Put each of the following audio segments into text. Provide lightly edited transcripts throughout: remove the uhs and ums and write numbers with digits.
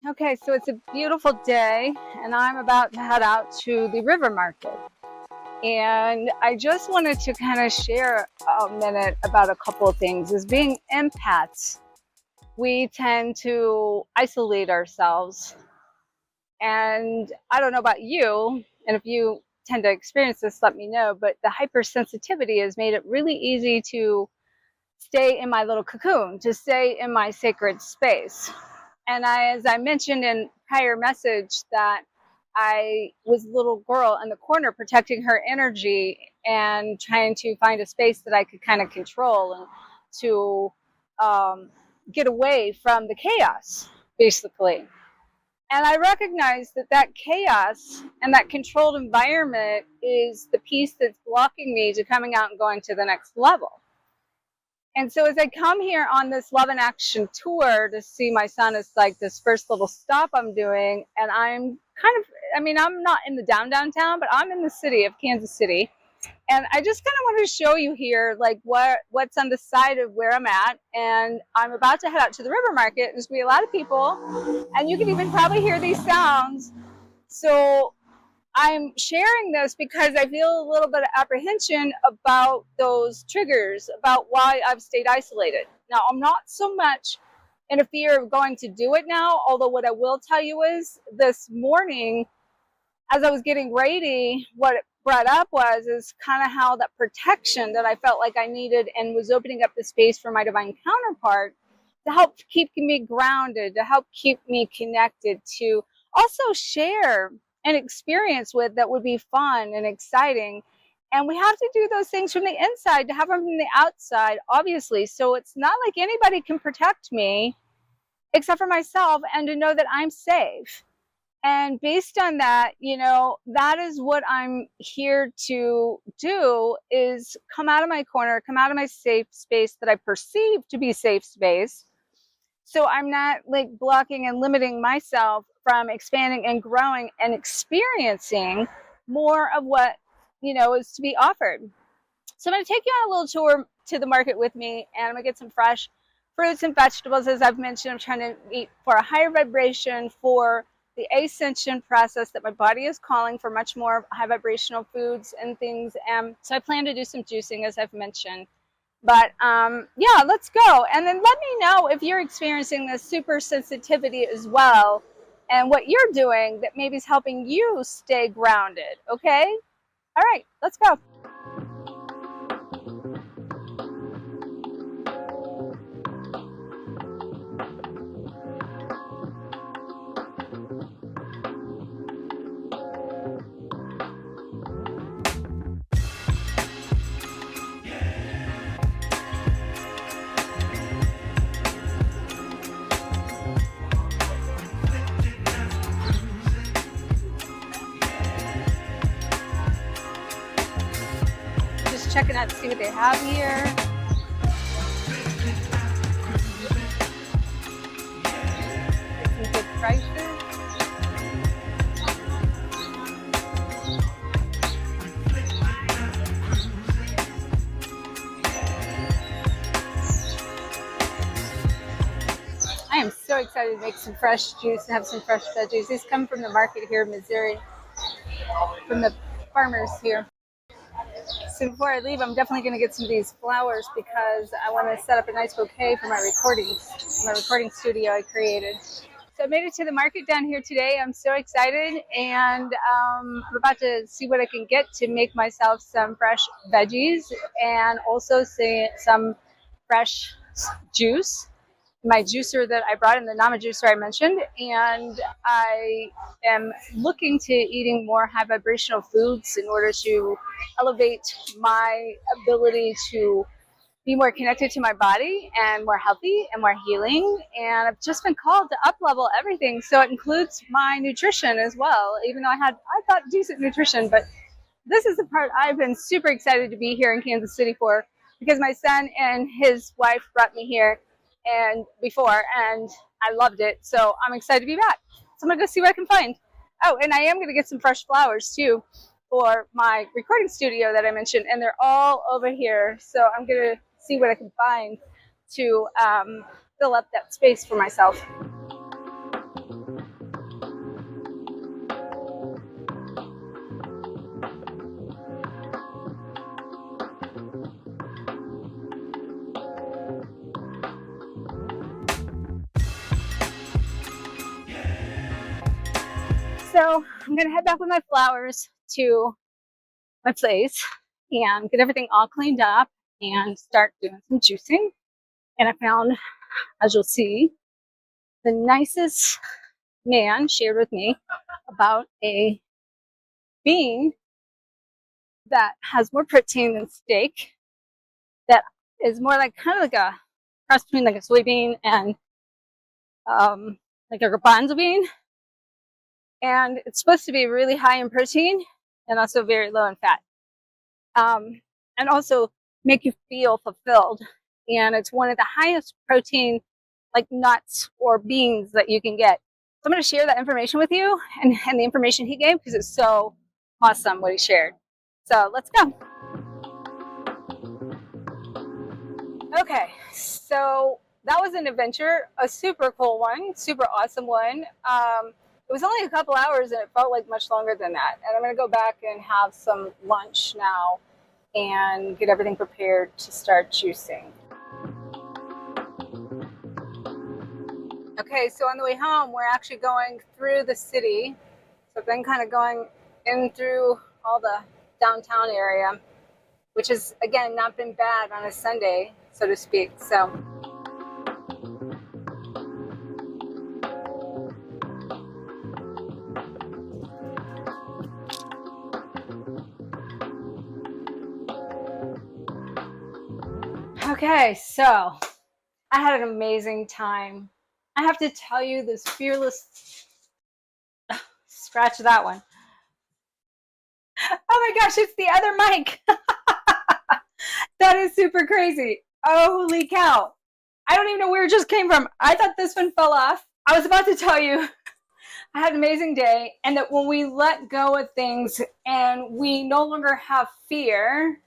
Okay, so it's a beautiful day and I'm about to head out to the river market. And I just wanted to kind of share a minute about a couple of things. As being empaths, we tend to isolate ourselves. And I don't know about you, and if you tend to experience this, let me know, but the hypersensitivity has made it really easy to stay in my little cocoon, to stay in my sacred space. And as I mentioned in prior message, that I was a little girl in the corner protecting her energy and trying to find a space that I could kind of control and to get away from the chaos, basically. And I recognize that that chaos and that controlled environment is the piece that's blocking me to coming out and going to the next level. And so as I come here on this Love in Action tour to see my son, it's like this first little stop I'm doing. And I'm I'm not in the downtown, but I'm in the city of Kansas City. And I just kind of wanted to show you here, like what's on the side of where I'm at. And I'm about to head out to the river market. There's going to be a lot of people, and you can even probably hear these sounds. So I'm sharing this because I feel a little bit of apprehension about those triggers, about why I've stayed isolated. Now, I'm not so much in a fear of going to do it now, although what I will tell you is this morning, as I was getting ready, what it brought up is kind of how that protection that I felt like I needed and was opening up the space for my divine counterpart to help keep me grounded, to help keep me connected, to also share an experience with that would be fun and exciting. And we have to do those things from the inside to have them from the outside, obviously. So it's not like anybody can protect me except for myself, and to know that I'm safe. And based on that, that is what I'm here to do, is come out of my corner, come out of my safe space that I perceive to be safe space. So I'm not like blocking and limiting myself from expanding and growing and experiencing more of what, is to be offered. So I'm going to take you on a little tour to the market with me, and I'm going to get some fresh fruits and vegetables. As I've mentioned, I'm trying to eat for a higher vibration, for the Ascension process that my body is calling for, much more high vibrational foods and things. And so I plan to do some juicing, as I've mentioned. But yeah, let's go. And then let me know if you're experiencing this super sensitivity as well, and what you're doing that maybe is helping you stay grounded. Okay? All right, let's go. Just checking out to see what they have here. Some good prices. I am so excited to make some fresh juice and have some fresh veggies. These come from the market here in Missouri, from the farmers here. So before I leave, I'm definitely going to get some of these flowers because I want to set up a nice bouquet for my recording studio I created. So I made it to the market down here today. I'm so excited, and I'm about to see what I can get to make myself some fresh veggies and also some fresh juice. My juicer that I brought in, the Nama juicer I mentioned, and I am looking to eating more high vibrational foods in order to elevate my ability to be more connected to my body and more healthy and more healing. And I've just been called to up level everything, so it includes my nutrition as well, even though I thought decent nutrition. But this is the part I've been super excited to be here in Kansas City for, because my son and his wife brought me here and I loved it. So I'm excited to be back. So I'm gonna go see what I can find. Oh, and I am gonna get some fresh flowers too for my recording studio that I mentioned, and they're all over here. So I'm gonna see what I can find to fill up that space for myself. So I'm going to head back with my flowers to my place and get everything all cleaned up and start doing some juicing. And I found, as you'll see, the nicest man shared with me about a bean that has more protein than steak, that is more like kind of like a cross between like a soybean and like a garbanzo bean. And it's supposed to be really high in protein and also very low in fat. And also make you feel fulfilled. And it's one of the highest protein, like nuts or beans that you can get. So I'm going to share that information with you and the information he gave because it's so awesome what he shared. So let's go. Okay, so that was an adventure, a super cool one, super awesome one. It was only a couple hours and it felt like much longer than that. And I'm going to go back and have some lunch now and get everything prepared to start juicing. Okay, so on the way home, we're actually going through the city. So I've been kind of going in through all the downtown area, which has, again, not been bad on a Sunday, so to speak. So okay, so I had an amazing time. I have to tell you, this fearless, scratch that one. Oh my gosh, it's the other mic. That is super crazy. Holy cow. I don't even know where it just came from. I thought this one fell off. I was about to tell you I had an amazing day, and that when we let go of things and we no longer have fear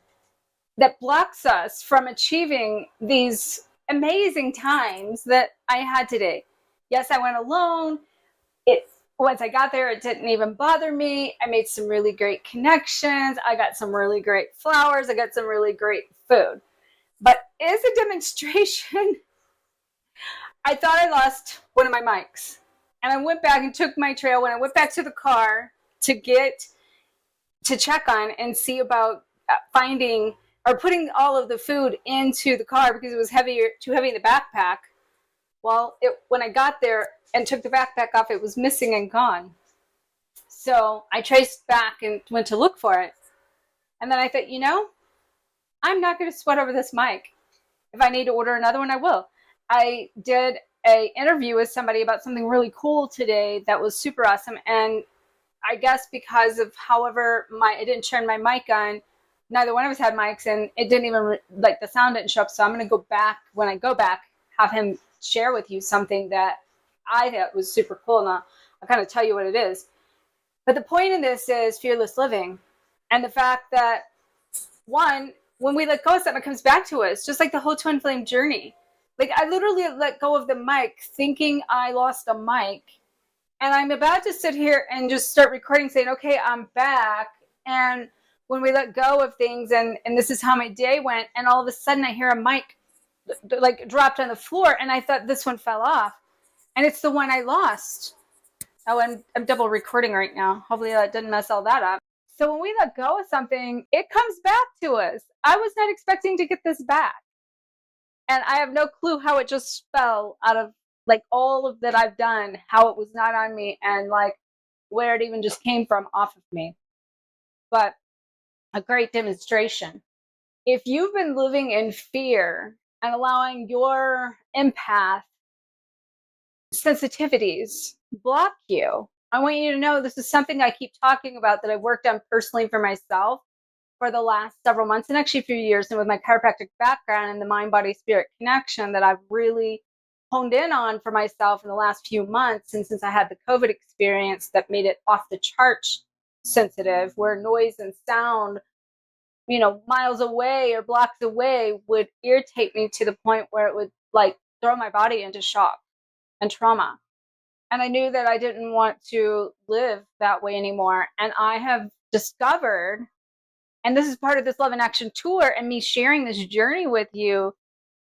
that blocks us from achieving these amazing times that I had today. Yes, I went alone. Once I got there, it didn't even bother me. I made some really great connections. I got some really great flowers. I got some really great food. But as a demonstration, I thought I lost one of my mics. And I went back and took my trail. When I went back to the car to check on and see about finding or putting all of the food into the car because it was too heavy in the backpack. Well, when I got there and took the backpack off, it was missing and gone. So I traced back and went to look for it. And then I thought, I'm not going to sweat over this mic. If I need to order another one, I will. I did an interview with somebody about something really cool today that was super awesome. And I guess because of however I didn't turn my mic on, neither one of us had mics, and it didn't even, the sound didn't show up. So I'm going to go back, when I go back, have him share with you something that I thought was super cool. And I'll kind of tell you what it is. But the point in this is fearless living. And the fact that, one, when we let go of something, it comes back to us, just like the whole twin flame journey. I literally let go of the mic thinking I lost a mic. And I'm about to sit here and just start recording saying, okay, I'm back. And when we let go of things and this is how my day went, and all of a sudden I hear a mic dropped on the floor, and I thought this one fell off. And it's the one I lost. Oh, I'm double recording right now. Hopefully that didn't mess all that up. So when we let go of something, it comes back to us. I was not expecting to get this back. And I have no clue how it just fell out of all of that I've done, how it was not on me, and where it even just came from off of me. But a great demonstration. If you've been living in fear and allowing your empath sensitivities block you, I want you to know this is something I keep talking about that I've worked on personally for myself for the last several months and actually a few years, and with my chiropractic background and the mind, body, spirit connection that I've really honed in on for myself in the last few months. And since I had the COVID experience that made it off the charts sensitive, where noise and sound, miles away or blocks away would irritate me to the point where it would throw my body into shock and trauma. And I knew that I didn't want to live that way anymore. And I have discovered, and this is part of this Love in Action tour and me sharing this journey with you,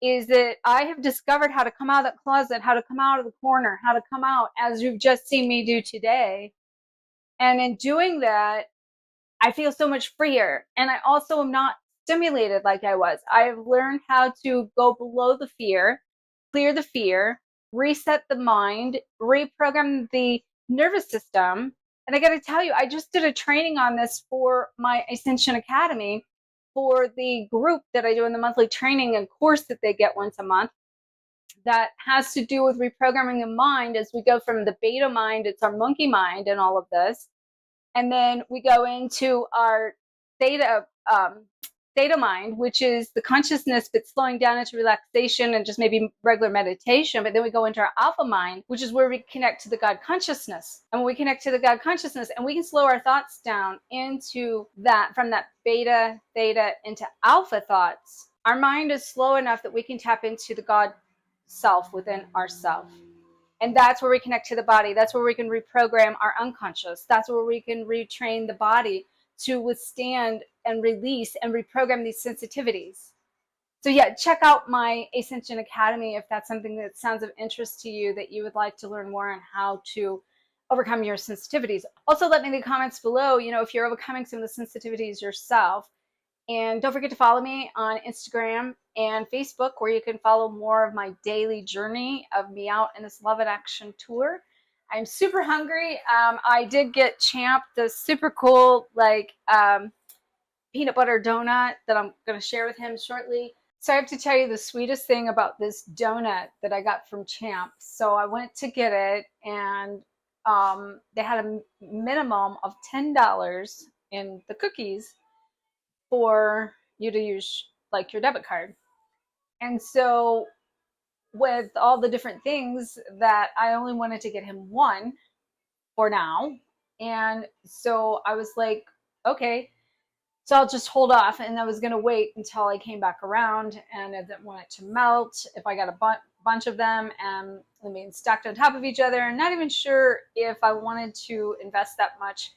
is that I have discovered how to come out of that closet, how to come out of the corner, how to come out as you've just seen me do today, And in doing that, I feel so much freer. And I also am not stimulated like I was. I've learned how to go below the fear, clear the fear, reset the mind, reprogram the nervous system. And I got to tell you, I just did a training on this for my Ascension Academy for the group that I do in the monthly training and course that they get once a month that has to do with reprogramming the mind as we go from the beta mind, it's our monkey mind and all of this, and then we go into our theta theta mind, which is the consciousness but slowing down into relaxation and just maybe regular meditation. But then we go into our alpha mind, which is where we connect to the God consciousness. And when we connect to the God consciousness, and we can slow our thoughts down into that, from that beta theta into alpha thoughts, our mind is slow enough that we can tap into the God self within ourself. And that's where we connect to the body. That's where we can reprogram our unconscious. That's where we can retrain the body to withstand and release and reprogram these sensitivities. So yeah, check out my Ascension Academy if that's something that sounds of interest to you, that you would like to learn more on how to overcome your sensitivities. Also, let me in the comments below, if you're overcoming some of the sensitivities yourself. And don't forget to follow me on Instagram and Facebook, where you can follow more of my daily journey of me out in this Love in Action tour. I'm super hungry. I did get Champ the super cool peanut butter donut that I'm going to share with him shortly. So I have to tell you the sweetest thing about this donut that I got from Champ. So I went to get it, and they had a minimum of $10 in the cookies for you to use like your debit card. And so with all the different things, that I only wanted to get him one for now. And so I was like, okay, so I'll just hold off. And I was going to wait until I came back around, and I didn't want it to melt if I got a bunch of them and I mean stacked on top of each other, and not even sure if I wanted to invest that much,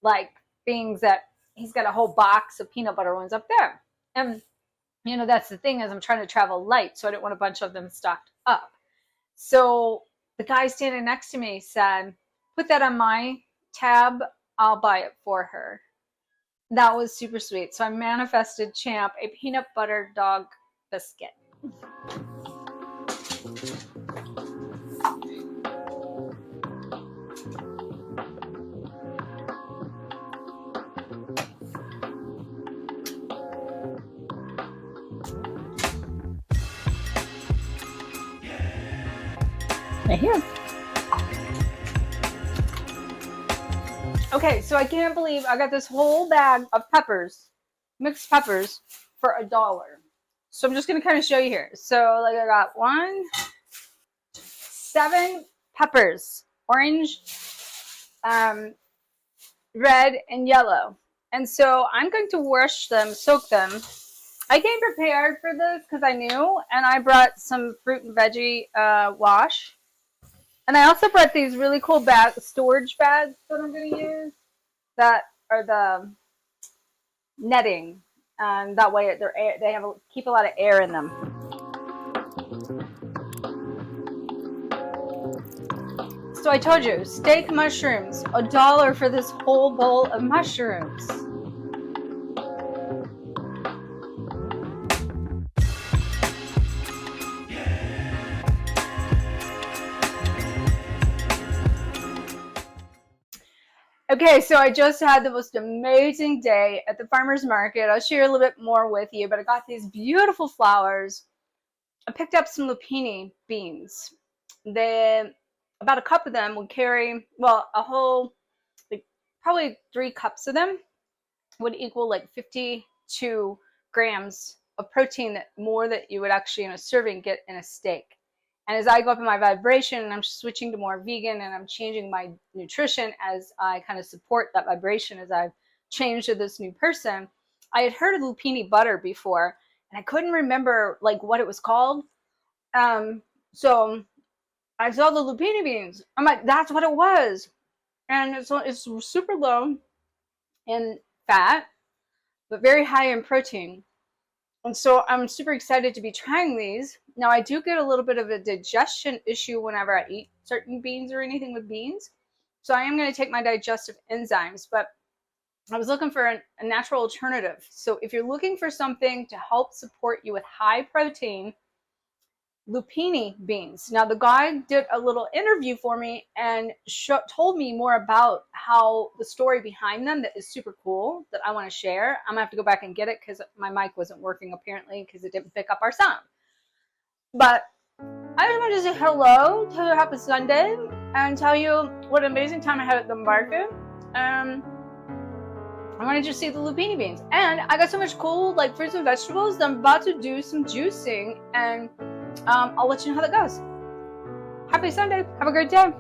like being that he's got a whole box of peanut butter ones up there. And that's the thing, is I'm trying to travel light, so I didn't want a bunch of them stocked up. So the guy standing next to me said, put that on my tab, I'll buy it for her. That was super sweet. So I manifested Champ a peanut butter dog biscuit. Right here. Okay, so I can't believe I got this whole bag of peppers, mixed peppers, for $1. So I'm just gonna kind of show you here. So like I got 7 peppers, orange, red, and yellow. And so I'm going to wash them, soak them. I came prepared for this because I knew, and I brought some fruit and veggie wash. And I also brought these really cool storage bags that I'm going to use, that are the netting, and that way they keep a lot of air in them. So I told you, steak mushrooms, $1 for this whole bowl of mushrooms. Okay, so I just had the most amazing day at the farmer's market. I'll share a little bit more with you, but I got these beautiful flowers. I picked up some lupini beans. About a cup of them would carry, well, a whole, probably 3 cups of them would equal like 52 grams of protein, more that you would actually in a serving get in a steak. And as I go up in my vibration, and I'm switching to more vegan, and I'm changing my nutrition as I kind of support that vibration as I've changed to this new person. I had heard of lupini butter before, and I couldn't remember like what it was called. So I saw the lupini beans. I'm like, that's what it was. And it's super low in fat, but very high in protein. And so I'm super excited to be trying these. Now, I do get a little bit of a digestion issue whenever I eat certain beans or anything with beans. So I am going to take my digestive enzymes, but I was looking for a natural alternative. So if you're looking for something to help support you with high protein, lupini beans. Now the guy did a little interview for me and told me more about how the story behind them that is super cool that I want to share. I'm gonna have to go back and get it because my mic wasn't working apparently because it didn't pick up our sound. But I just wanted to say hello, tell you happy Sunday, and tell you what an amazing time I had at the market. I wanted to see the lupini beans, and I got so much cool like fruits and vegetables that I'm about to do some juicing, and I'll let you know how that goes. Happy Sunday. Have a great day.